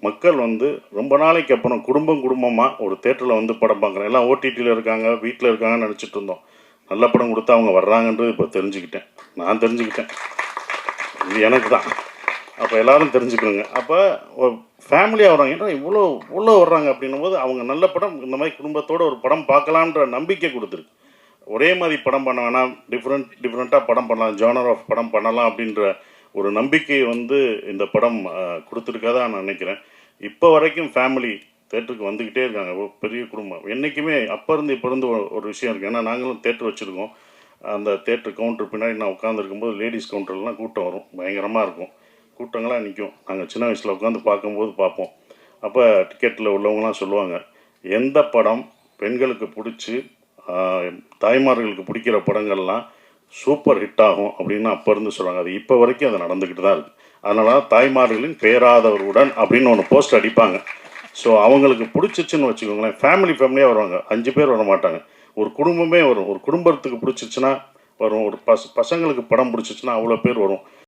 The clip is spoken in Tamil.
மக்கள் வந்து ரொம்ப நாளைக்கு அப்புறம் குடும்பமாக ஒரு தேட்டரில் வந்து படம் பார்க்குறேன். எல்லாம் ஓடிடியில் இருக்காங்க, வீட்டில் இருக்காங்கன்னு நினச்சிட்டு இருந்தோம். நல்ல படம் கொடுத்தா அவங்க வர்றாங்கன்றது இப்போ தெரிஞ்சுக்கிட்டேன். நான் தெரிஞ்சுக்கிட்டேன். இது எனக்கு தான். அப்போ எல்லோரும் தெரிஞ்சுக்கணுங்க. அப்போ ஃபேமிலியாக வர்றாங்க. ஏன்னா இவ்வளோ வர்றாங்க அப்படின்னும்போது அவங்க நல்ல படம் இந்த மாதிரி குடும்பத்தோடு ஒரு படம் பார்க்கலான்ற நம்பிக்கை கொடுத்துருக்கு. ஒரே மாதிரி படம் பண்ண வேணாம், டிஃப்ரெண்ட்டாக படம் பண்ணலாம், ஜானர் ஆஃப் படம் பண்ணலாம் அப்படின்ற ஒரு நம்பிக்கையை வந்து இந்த படம் கொடுத்துருக்காதா நான் நினைக்கிறேன். இப்போ வரைக்கும் ஃபேமிலி தேட்டருக்கு வந்துக்கிட்டே இருக்காங்க. ஒரு பெரிய குடும்பம் என்றைக்குமே அப்போ இருந்து இப்போ இருந்து ஒரு விஷயம் இருக்குது. ஏன்னா நாங்களும் தேட்டர் வச்சுருக்கோம். அந்த தேட்டர் கவுண்டர் பின்னாடி நான் உட்காந்துருக்கும்போது லேடிஸ் கவுண்டர்லாம் கூட்டம் வரும், பயங்கரமாக இருக்கும். கூட்டங்களாக நிற்கும். நாங்கள் சின்ன வயசில் உட்காந்து பார்க்கும்போது பார்ப்போம். அப்போ டிக்கெட்டில் உள்ளவங்களாம் சொல்லுவாங்க, எந்த படம் பெண்களுக்கு பிடிச்சி தாய்மார்களுக்கு பிடிக்கிற படங்கள்லாம் சூப்பர் ஹிட் ஆகும் அப்படின்னு அப்போ இருந்து சொல்கிறாங்க. அது இப்போ வரைக்கும் அது நடந்துக்கிட்டு தான் இருக்குது. அதனால தாய்மார்களின் பேராதவருடன் அப்படின்னு ஒன்று போஸ்ட் அடிப்பாங்க. ஸோ அவங்களுக்கு பிடிச்சிச்சுன்னு வச்சுக்கோங்களேன், ஃபேமிலியாக வருவாங்க. 5 பேர் வர மாட்டாங்க, ஒரு குடும்பமே வரும். ஒரு குடும்பத்துக்கு பிடிச்சிச்சுன்னா வரும். ஒரு பசங்களுக்கு படம் பிடிச்சிச்சுன்னா அவ்வளோ பேர் வரும்.